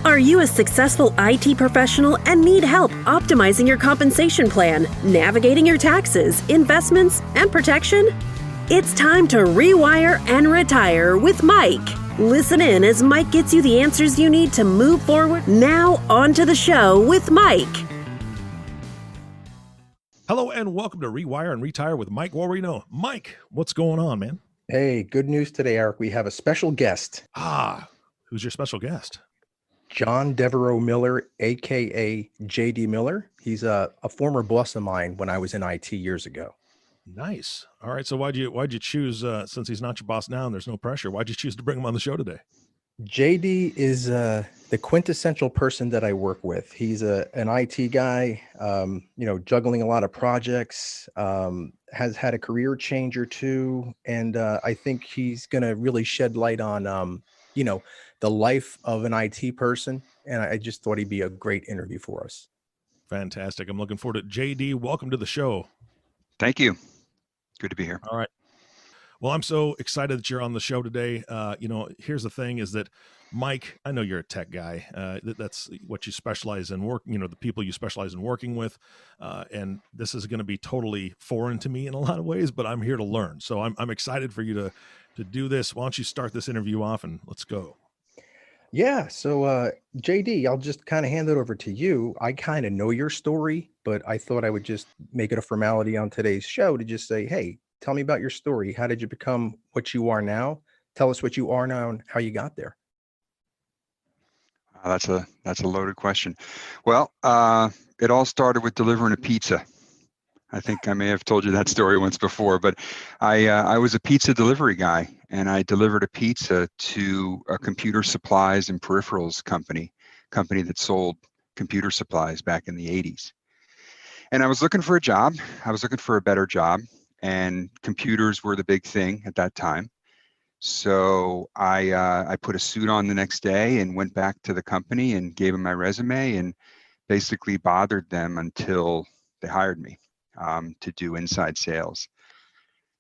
Are you a successful IT professional and need help optimizing your compensation plan, navigating your taxes, investments, and protection? It's time to rewire and retire with Mike. Listen in as Mike gets you the answers you need to move forward. Now, on to the show with Mike. Hello and welcome to Rewire and Retire with Mike Guarino. Mike, what's going on, man? Hey, good news today, Eric. We have a special guest. Who's your special guest? John Devereaux Miller, aka JD Miller. He's a former boss of mine when I was in IT years ago. Nice. All right. So why'd you choose, since he's not your boss now and there's no pressure, why'd you choose to bring him on the show today? JD is the quintessential person that I work with. He's an IT guy, juggling a lot of projects, has had a career change or two. And I think he's going to really shed light on, the life of an IT person. And I just thought he'd be a great interview for us. Fantastic. I'm looking forward to it. JD, welcome to the show. Thank you. Good to be here. All right. Well, I'm so excited that you're on the show today. Here's the thing is that, Mike, I know you're a tech guy. That's what you specialize in the people you specialize in working with. And this is going to be totally foreign to me in a lot of ways, but I'm here to learn. So I'm excited for you to do this. Why don't you start this interview off and let's go. Yeah. So, JD, I'll just kind of hand it over to you. I kind of know your story, but I thought I would just make it a formality on today's show to just say, hey, tell me about your story. How did you become what you are now? Tell us what you are now and how you got there. That's a loaded question. Well, it all started with delivering a pizza. I think I may have told you that story once before, but I was a pizza delivery guy, and I delivered a pizza to a computer supplies and peripherals company that sold computer supplies back in the 80s. And I was looking for a job. I was looking for a better job, and computers were the big thing at that time. So I put a suit on the next day and went back to the company and gave them my resume and basically bothered them until they hired me to do inside sales.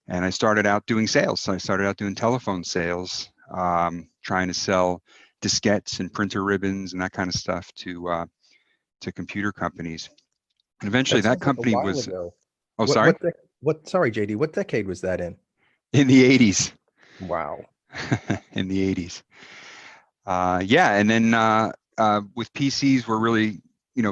And I started out doing sales. I started out doing telephone sales, trying to sell diskettes and printer ribbons and that kind of stuff to computer companies. And eventually that company was. Ago. Oh, sorry. Sorry, JD. What decade was that in? In the 80s. Wow. In the 80s. And then with PCs were really,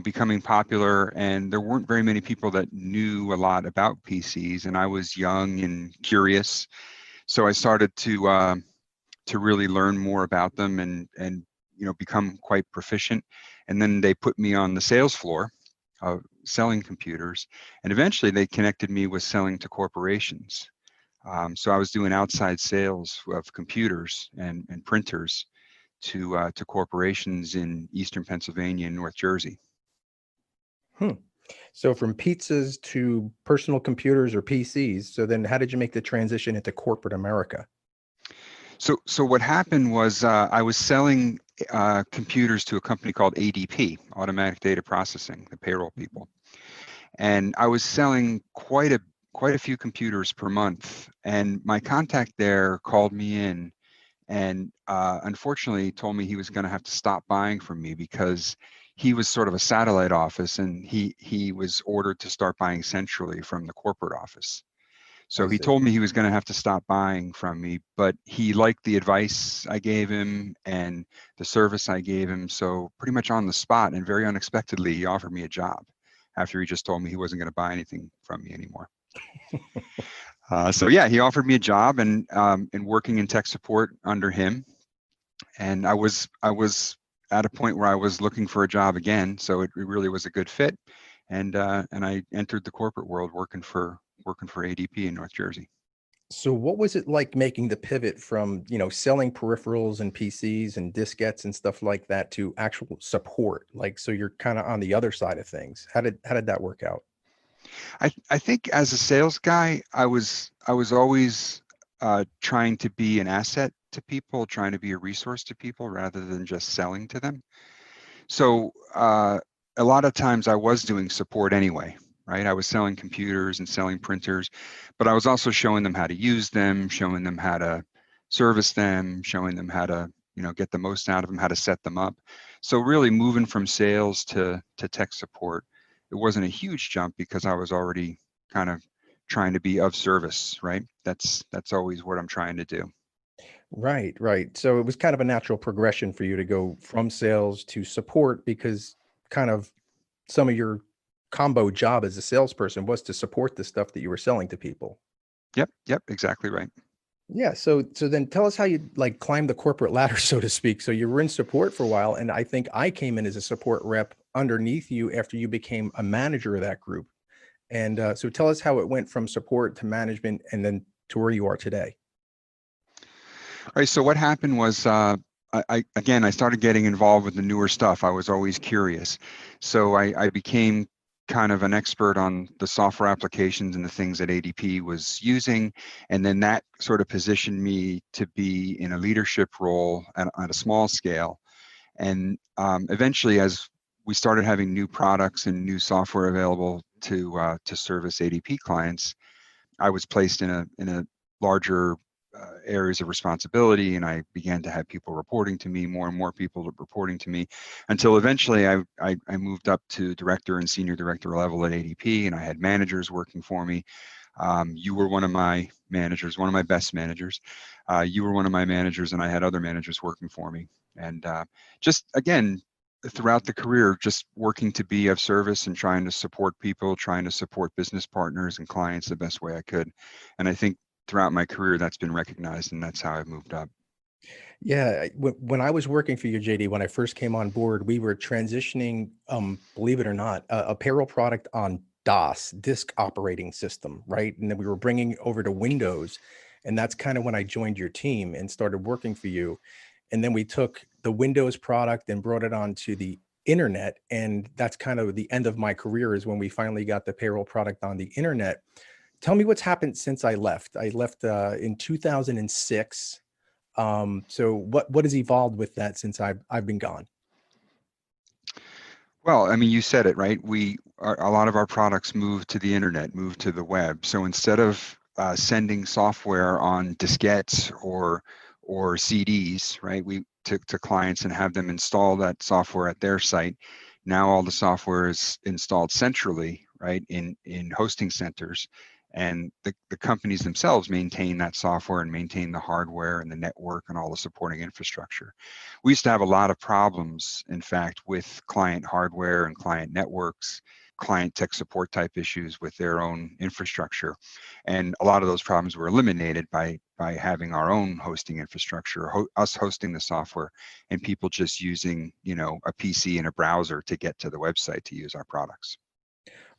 becoming popular, and there weren't very many people that knew a lot about PCs, and I was young and curious. So I started to really learn more about them and become quite proficient. And then they put me on the sales floor of selling computers, and eventually they connected me with selling to corporations. So I was doing outside sales of computers and printers to corporations in Eastern Pennsylvania and North Jersey. So from pizzas to personal computers or PCs. So then how did you make the transition into corporate America? So what happened was I was selling computers to a company called ADP, Automatic Data Processing, the payroll people. And I was selling quite a few computers per month. And my contact there called me in and unfortunately told me he was going to have to stop buying from me because he was sort of a satellite office, and he was ordered to start buying centrally from the corporate office. So he told me he was going to have to stop buying from me, but he liked the advice I gave him and the service I gave him. So pretty much on the spot and very unexpectedly, he offered me a job after he just told me he wasn't going to buy anything from me anymore. He offered me a job and working in tech support under him. And I was at a point where I was looking for a job again. So it really was a good fit. And I entered the corporate world working for ADP in North Jersey. So what was it like making the pivot from, selling peripherals and PCs and diskettes and stuff like that to actual support? So you're kind of on the other side of things. How did that work out? I think as a sales guy, I was always trying to be an asset to people, trying to be a resource to people rather than just selling to them. So a lot of times I was doing support anyway, right? I was selling computers and selling printers, but I was also showing them how to use them, showing them how to service them, showing them how to get the most out of them, how to set them up. So really moving from sales to tech support, it wasn't a huge jump because I was already kind of trying to be of service, right? That's always what I'm trying to do. Right, right. So it was kind of a natural progression for you to go from sales to support because kind of some of your combo job as a salesperson was to support the stuff that you were selling to people. Yep, exactly right. Yeah, so then tell us how you like climbed the corporate ladder, so to speak. So you were in support for a while, and I think I came in as a support rep underneath you after you became a manager of that group. And so tell us how it went from support to management and then to where you are today. All right, so what happened was I started getting involved with the newer stuff. I was always curious. So I became kind of an expert on the software applications and the things that ADP was using. And then that sort of positioned me to be in a leadership role at a small scale. And eventually, as we started having new products and new software available to service ADP clients, I was placed in a larger areas of responsibility, and I began to have people reporting to me, more and more people reporting to me, until eventually I moved up to director and senior director level at ADP, and I had managers working for me. You were one of my managers, one of my best managers. You were one of my managers, and I had other managers working for me. And just again, throughout the career, just working to be of service and trying to support people, trying to support business partners and clients the best way I could. And I think throughout my career, that's been recognized, and that's how I've moved up. Yeah, when I was working for you, JD, when I first came on board, we were transitioning, believe it or not, a payroll product on DOS, disk operating system, right? And then we were bringing over to Windows, and that's kind of when I joined your team and started working for you. And then we took the Windows product and brought it onto the internet, and that's kind of the end of my career is when we finally got the payroll product on the internet. Tell me what's happened since I left. I left in 2006. So what has evolved with that since I've been gone? Well, I mean, you said it, right? A lot of our products moved to the internet, moved to the web. So instead of sending software on diskettes or CDs, right, we to clients and have them install that software at their site. Now all the software is installed centrally, right, in hosting centers, and the companies themselves maintain that software and maintain the hardware and the network and all the supporting infrastructure. We used to have a lot of problems, in fact, with client hardware and client networks, client tech support type issues with their own infrastructure. And a lot of those problems were eliminated by having our own hosting infrastructure, us hosting the software, and people just using, a PC and a browser to get to the website to use our products.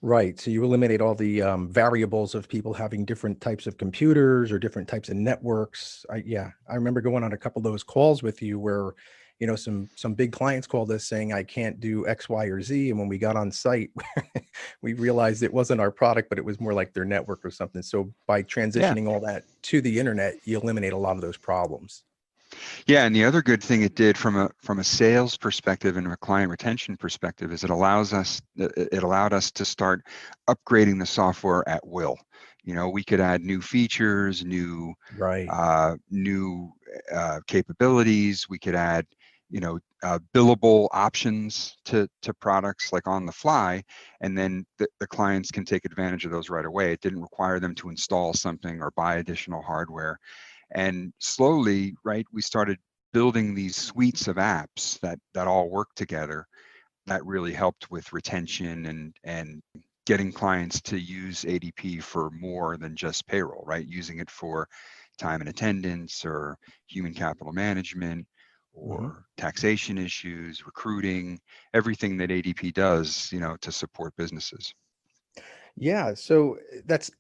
Right. So you eliminate all the variables of people having different types of computers or different types of networks. Yeah, I remember going on a couple of those calls with you where, some big clients called us saying I can't do X, Y, or Z, and when we got on site, we realized it wasn't our product, but it was more like their network or something. So by Yeah. transitioning all that to the internet, you eliminate a lot of those problems. Yeah, and the other good thing it did from a sales perspective and a client retention perspective is it allowed us to start upgrading the software at will. We could add new features, new Right. capabilities. We could add billable options to products like on the fly, and then the clients can take advantage of those right away. It didn't require them to install something or buy additional hardware. And slowly, right, we started building these suites of apps that all work together. That really helped with retention and getting clients to use ADP for more than just payroll, right? Using it for time and attendance or human capital management Mhm. or taxation issues, recruiting, everything that ADP does, to support businesses. Yeah, so that's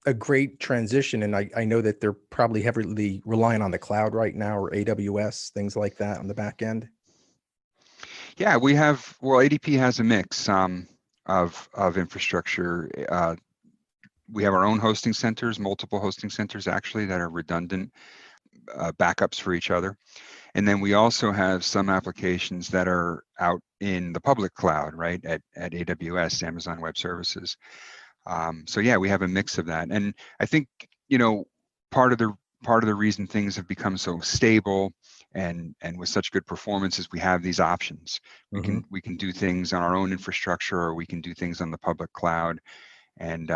a great transition, and I know that they're probably heavily relying on the cloud right now or AWS, things like that on the back end. Yeah, ADP has a mix of infrastructure. We have our own hosting centers, multiple hosting centers actually that are redundant backups for each other. And then we also have some applications that are out in the public cloud, right, at AWS, Amazon Web Services. So yeah, we have a mix of that. And I think, part of the reason things have become so stable and with such good performances, we have these options. We can do things on our own infrastructure, or we can do things on the public cloud, and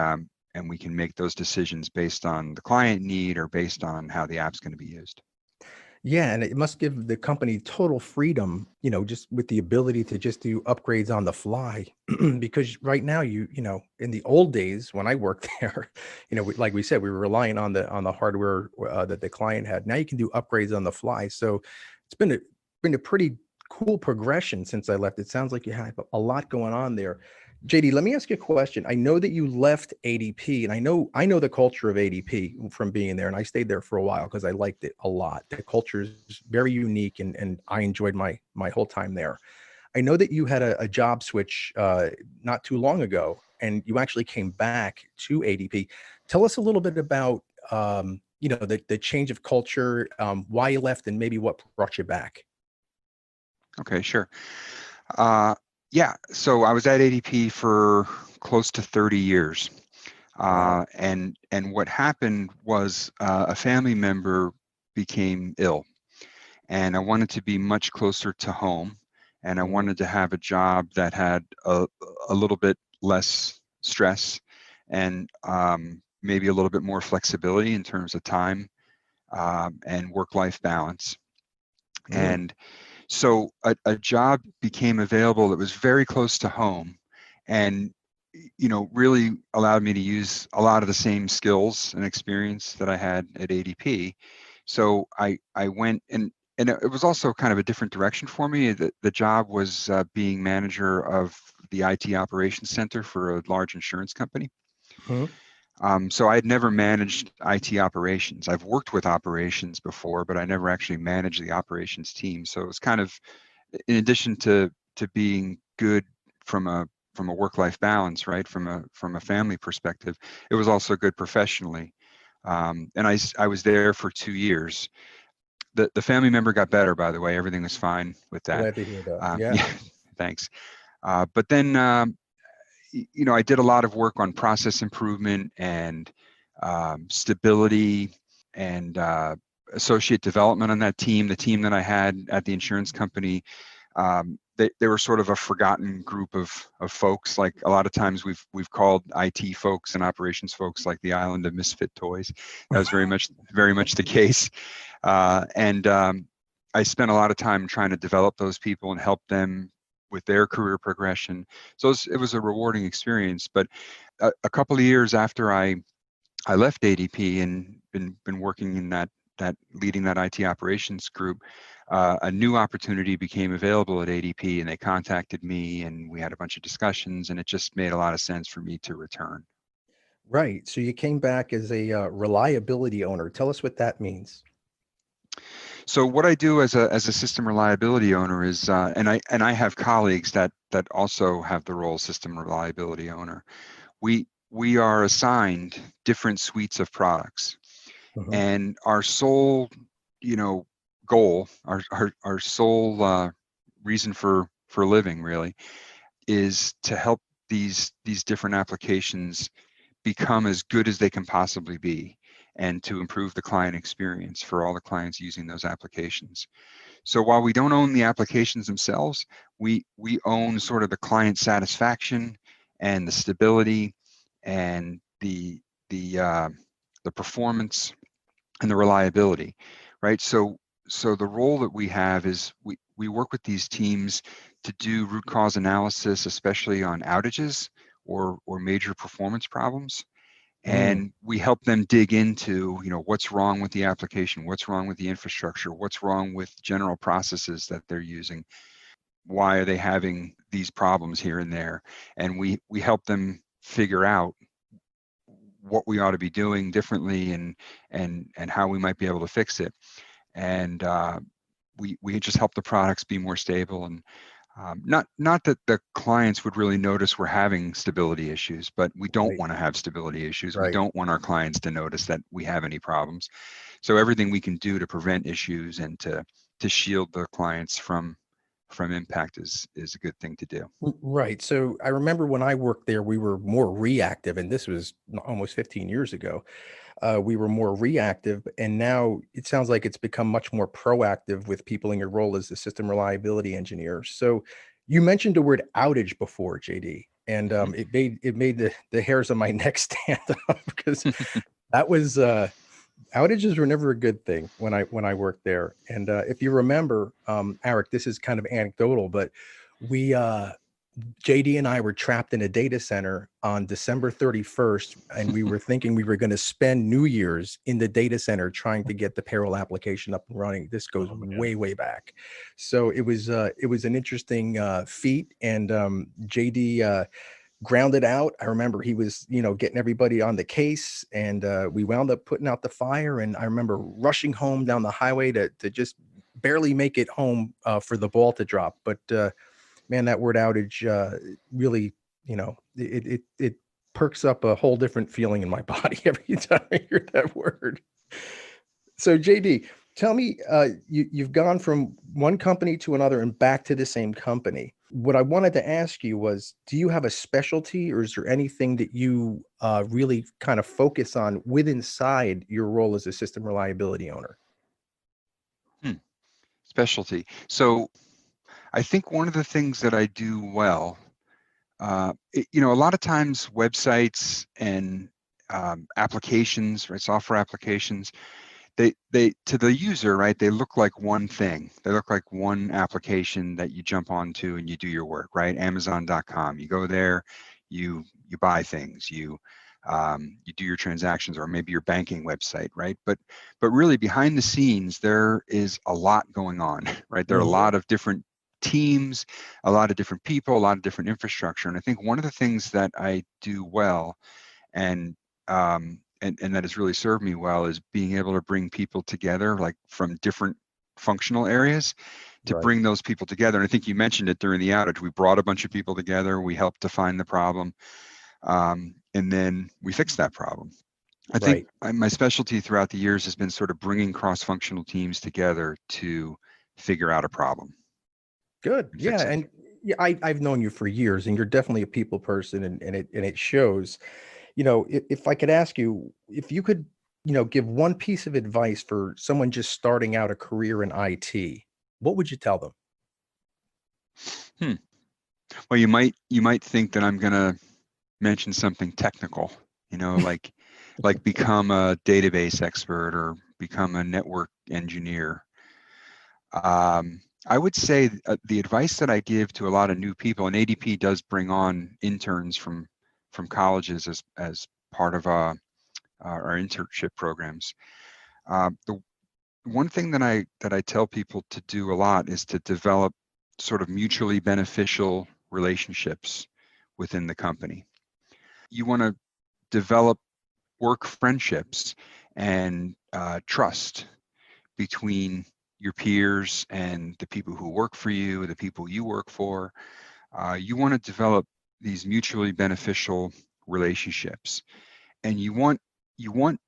we can make those decisions based on the client need or based on how the app's going to be used. Yeah, and it must give the company total freedom, just with the ability to just do upgrades on the fly. Because right now, in the old days when I worked there, like we said, we were relying on the hardware that the client had. Now you can do upgrades on the fly. So it's been a pretty cool progression since I left. It sounds like you have a lot going on there. JD, let me ask you a question. I know that you left ADP, and I know the culture of ADP from being there, and I stayed there for a while because I liked it a lot. The culture is very unique, and I enjoyed my whole time there. I know that you had a job switch not too long ago, and you actually came back to ADP. Tell us a little bit about the change of culture, why you left, and maybe what brought you back. Okay, sure. Yeah, so I was at ADP for close to 30 years. Wow. And what happened was a family member became ill, and I wanted to be much closer to home, and I wanted to have a job that had a little bit less stress and maybe a little bit more flexibility in terms of time and work-life balance. And so a job became available that was very close to home, and really allowed me to use a lot of the same skills and experience that I had at ADP. So I went, and it was also kind of a different direction for me. The job was being manager of the IT operations center for a large insurance company. So I had never managed IT operations. I've worked with operations before, but I never actually managed the operations team. So it was kind of, in addition to being good from a work-life balance, right, from a family perspective, it was also good professionally. And I was there for 2 years. The family member got better, by the way. Everything was fine with that. Glad to hear that. Yeah, thanks. But then I did a lot of work on process improvement and stability and associate development on that team. The team that I had at the insurance company, they were sort of a forgotten group of folks. Like a lot of times we've called IT folks and operations folks like the island of misfit toys. That was very much the case. And I spent a lot of time trying to develop those people and help them with their career progression. So it was a rewarding experience. But a couple of years after I left ADP and been working in that leading that IT operations group, a new opportunity became available at ADP, and they contacted me, and we had a bunch of discussions, and it just made a lot of sense for me to return. Right. So you came back as a reliability owner. Tell us what that means. So what I do as a system reliability owner is, and I have colleagues that also have the role of system reliability owner. We are assigned different suites of products, and our sole, goal, our sole reason for living really is to help these different applications become as good as they can possibly be, and to improve the client experience for all the clients using those applications. So while we don't own the applications themselves, we own sort of the client satisfaction and the stability and the performance and the reliability, right? So the role that we have is we work with these teams to do root cause analysis, especially on outages or major performance problems. And we help them dig into, what's wrong with the application, what's wrong with the infrastructure, what's wrong with general processes that they're using, why are they having these problems here and there, and we help them figure out what we ought to be doing differently and how we might be able to fix it. And we just help the products be more stable, and not that the clients would really notice we're having stability issues, but we don't want to have stability issues. We don't want our clients to notice that we have any problems. So everything we can do to prevent issues and to shield the clients from from impact is a good thing to do. Right. So I remember when I worked there, we were more reactive, and this was almost 15 years ago. We were more reactive, and now it sounds like it's become much more proactive with people in your role as a system reliability engineer. So you mentioned the word outage before, JD, and it made the hairs on my neck stand up because that was outages were never a good thing when I worked there. And if you remember, Eric, this is kind of anecdotal, but we JD and I were trapped in a data center on December 31st, and we were thinking we were going to spend New Year's in the data center trying to get the payroll application up and running. This goes way back. So it was an interesting feat, and JD grounded out. I remember he was, getting everybody on the case, and we wound up putting out the fire. And I remember rushing home down the highway to just barely make it home for the ball to drop. But man, that word outage really, it perks up a whole different feeling in my body every time I hear that word. So JD, tell me, you've gone from one company to another and back to the same company. What I wanted to ask you was, do you have a specialty, or is there anything that you really kind of focus on inside your role as a system reliability owner? Specialty. So I think one of the things that I do well, a lot of times websites and applications, right, software applications, they to the user, right, they look like one thing. They look like one application that you jump onto and you do your work, right? Amazon.com. You go there, you buy things, you do your transactions, or maybe your banking website, right? But really behind the scenes, there is a lot going on, right? There are a lot of different teams, a lot of different people, a lot of different infrastructure. And I think one of the things that I do well, and that has really served me well, is being able to bring people together, like from different functional areas, to bring those people together. And I think you mentioned it during the outage. We brought a bunch of people together. We helped define the problem, and then we fixed that problem. I think my specialty throughout the years has been sort of bringing cross-functional teams together to figure out a problem. Good. Yeah. And I've known you for years, and you're definitely a people person, and it shows. If I could ask you, if you could, give one piece of advice for someone just starting out a career in IT, what would you tell them? Well, you might think that I'm going to mention something technical, like become a database expert or become a network engineer. I would say the advice that I give to a lot of new people, and ADP does bring on interns from colleges as part of our internship programs. The one thing that I tell people to do a lot is to develop sort of mutually beneficial relationships within the company. You want to develop work friendships and trust between your peers and the people who work for you, the people you work for. You want to develop these mutually beneficial relationships, and you want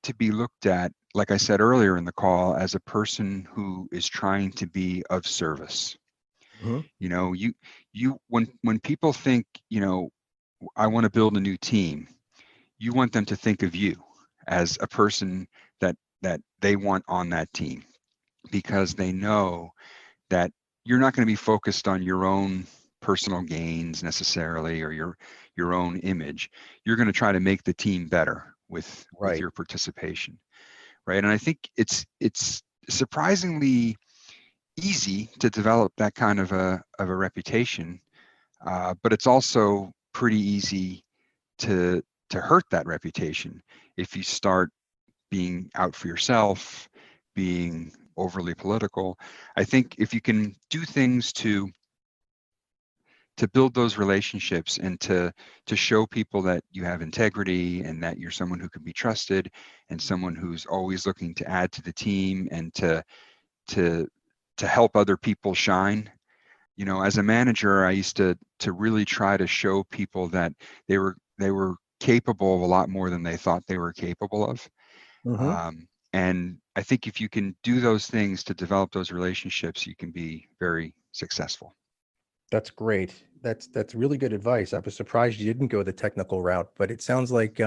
to be looked at, like I said earlier in the call, as a person who is trying to be of service. When people think, I want to build a new team, you want them to think of you as a person that they want on that team, because they know that you're not going to be focused on your own personal gains necessarily, or your own image. You're going to try to make the team better with your participation, right? And I think it's surprisingly easy to develop that kind of a reputation, but it's also pretty easy to hurt that reputation if you start being out for yourself, being overly political. I think if you can do things to build those relationships and to show people that you have integrity and that you're someone who can be trusted and someone who's always looking to add to the team and to help other people shine. As a manager, I used to really try to show people that they were capable of a lot more than they thought they were capable of. And I think if you can do those things to develop those relationships, you can be very successful. That's great. That's really good advice. I was surprised you didn't go the technical route, but it sounds like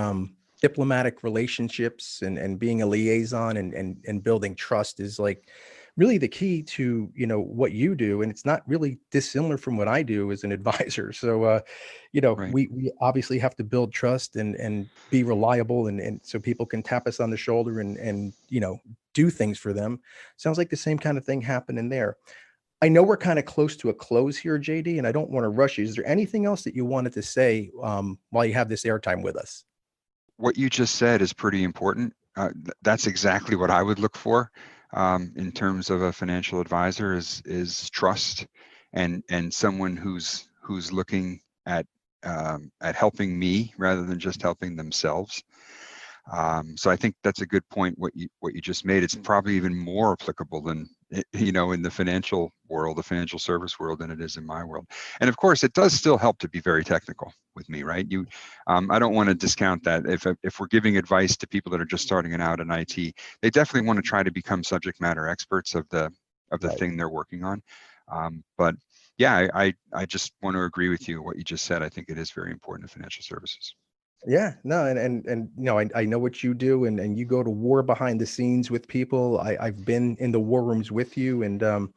diplomatic relationships and being a liaison and building trust is like really the key to, what you do. And it's not really dissimilar from what I do as an advisor. So Right. we obviously have to build trust and be reliable and so people can tap us on the shoulder and do things for them. Sounds like the same kind of thing happening there. I know we're kind of close to a close here, JD, and I don't want to rush you. Is there anything else that you wanted to say while you have this airtime with us? What you just said is pretty important. That's exactly what I would look for in terms of a financial advisor is trust and someone who's looking at helping me rather than just helping themselves. So I think that's a good point. What you just made. It's probably even more applicable than in the financial world, the financial service world, than it is in my world. And of course, it does still help to be very technical with me, right? I don't want to discount that. If we're giving advice to people that are just starting out in IT, they definitely want to try to become subject matter experts of the Right. thing they're working on. But yeah, I just want to agree with you what you just said. I think it is very important in financial services. Yeah, no, and I know what you do, and you go to war behind the scenes with people. I've been in the war rooms with you, and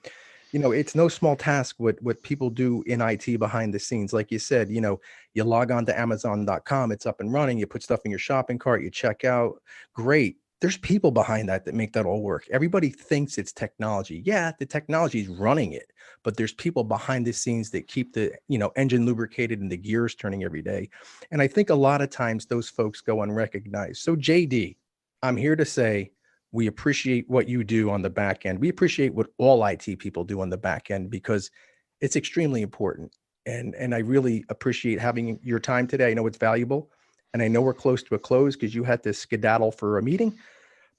it's no small task what people do in IT behind the scenes. Like you said, you log on to Amazon.com, it's up and running. You put stuff in your shopping cart, you check out. Great. There's people behind that make that all work. Everybody thinks it's technology. Yeah, the technology is running it, but there's people behind the scenes that keep the engine lubricated and the gears turning every day. And I think a lot of times those folks go unrecognized. So JD, I'm here to say we appreciate what you do on the back end. We appreciate what all IT people do on the back end because it's extremely important. And I really appreciate having your time today. I know it's valuable. And I know we're close to a close because you had to skedaddle for a meeting.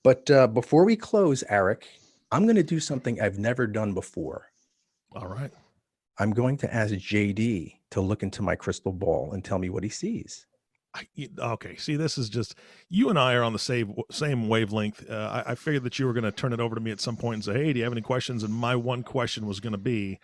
But before we close, Eric, I'm going to do something I've never done before. All right. I'm going to ask JD to look into my crystal ball and tell me what he sees. Okay. See, this is just you and I are on the same wavelength. I figured that you were going to turn it over to me at some point and say, "Hey, do you have any questions?" And my one question was going to be,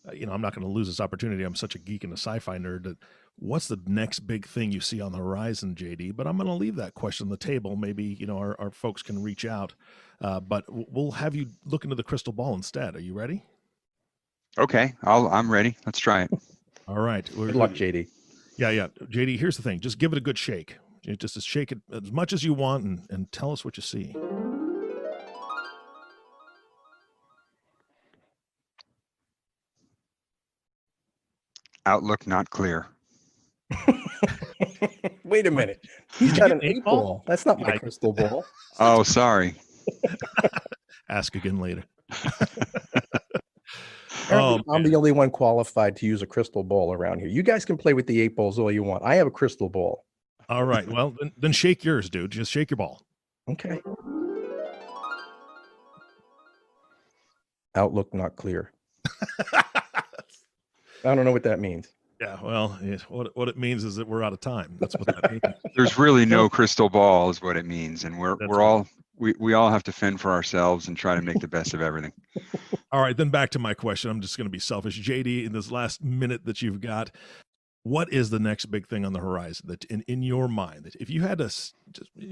I'm not going to lose this opportunity. I'm such a geek and a sci-fi nerd that what's the next big thing you see on the horizon, JD? But I'm going to leave that question on the table. Maybe, our folks can reach out, but we'll have you look into the crystal ball instead. Are you ready? Okay, I'm ready. Let's try it. All right. Good luck, JD. Yeah. JD, here's the thing. Just give it a good shake. Just shake it as much as you want and tell us what you see. Outlook not clear. Wait a minute. He's got an 8-ball. That's not my Yeah. crystal ball. Oh, sorry. Ask again later. I'm the only one qualified to use a crystal ball around here. You guys can play with the 8 balls all you want. I have a crystal ball. All right. Well, then shake yours, dude. Just shake your ball. Okay. Outlook not clear. I don't know what that means. Yeah, well, what it means is that we're out of time. That's what that means. There's really no crystal ball is what it means. And we all have to fend for ourselves and try to make the best of everything. All right, then back to my question. I'm just going to be selfish. JD, in this last minute that you've got, what is the next big thing on the horizon that in your mind, that if you had to,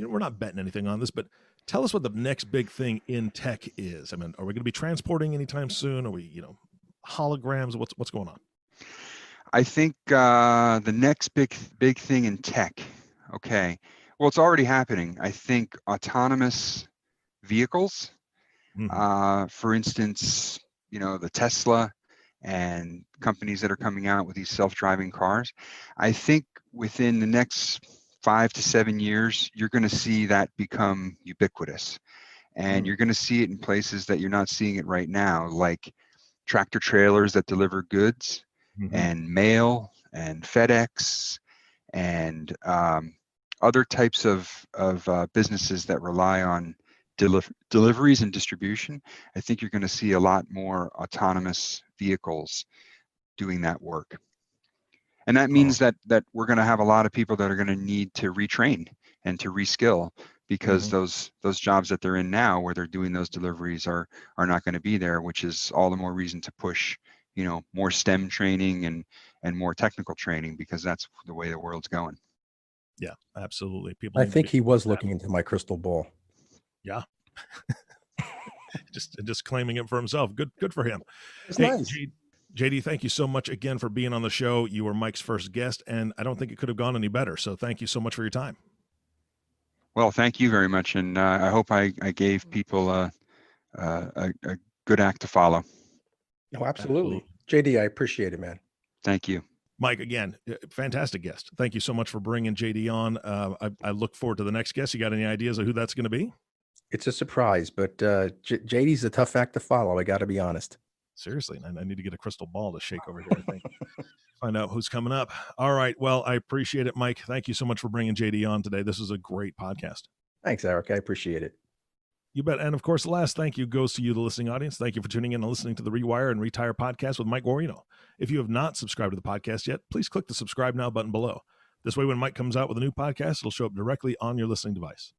we're not betting anything on this, but tell us what the next big thing in tech is. I mean, are we going to be transporting anytime soon? Are we, holograms? What's going on? I think the next big thing in tech. Okay. Well, it's already happening. I think autonomous vehicles, for instance, the Tesla and companies that are coming out with these self-driving cars. I think within the next 5 to 7 years, you're going to see that become ubiquitous. And you're going to see it in places that you're not seeing it right now, like tractor trailers that deliver goods. And mail and FedEx and other types of businesses that rely on deliveries and distribution. I think you're going to see a lot more autonomous vehicles doing that work. And that means that we're going to have a lot of people that are going to need to retrain and to reskill because those jobs that they're in now where they're doing those deliveries are not going to be there, which is all the more reason to push more STEM training and more technical training, because that's the way the world's going. Yeah, absolutely. People I need to think be- he was looking into my crystal ball. Yeah. just claiming it for himself. Good for him. It's Hey, nice. JD, thank you so much again for being on the show. You were Mike's first guest, and I don't think it could have gone any better. So thank you so much for your time. Well, thank you very much, and I hope I gave people a good act to follow. Oh, absolutely. JD, I appreciate it, man. Thank you. Mike, again, fantastic guest. Thank you so much for bringing JD on. I look forward to the next guest. You got any ideas of who that's going to be? It's a surprise, but JD's a tough act to follow. I got to be honest. Seriously, I need to get a crystal ball to shake over here, I think. Find out who's coming up. All right. Well, I appreciate it, Mike. Thank you so much for bringing JD on today. This is a great podcast. Thanks, Eric. I appreciate it. You bet. And of course, the last thank you goes to you, the listening audience. Thank you for tuning in and listening to the Rewire and Retire podcast with Mike Guarino. If you have not subscribed to the podcast yet, please click the subscribe now button below. This way, when Mike comes out with a new podcast, it'll show up directly on your listening device.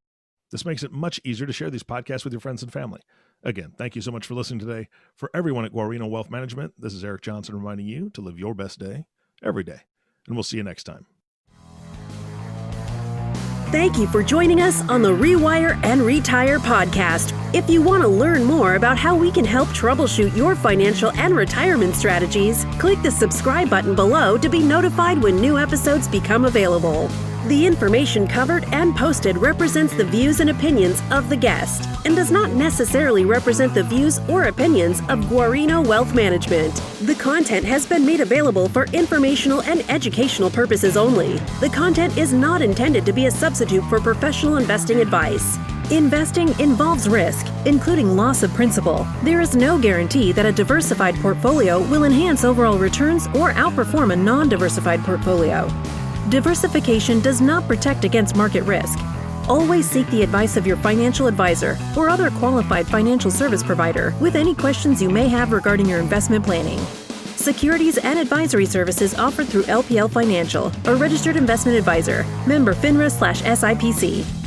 This makes it much easier to share these podcasts with your friends and family. Again, thank you so much for listening today. For everyone at Guarino Wealth Management, this is Eric Johnson reminding you to live your best day every day. And we'll see you next time. Thank you for joining us on the Rewire and Retire podcast. If you want to learn more about how we can help troubleshoot your financial and retirement strategies, click the subscribe button below to be notified when new episodes become available. The information covered and posted represents the views and opinions of the guest and does not necessarily represent the views or opinions of Guarino Wealth Management. The content has been made available for informational and educational purposes only. The content is not intended to be a substitute for professional investing advice. Investing involves risk, including loss of principal. There is no guarantee that a diversified portfolio will enhance overall returns or outperform a non-diversified portfolio. Diversification does not protect against market risk. Always seek the advice of your financial advisor or other qualified financial service provider with any questions you may have regarding your investment planning. Securities and advisory services offered through LPL Financial, a registered investment advisor, member FINRA/SIPC.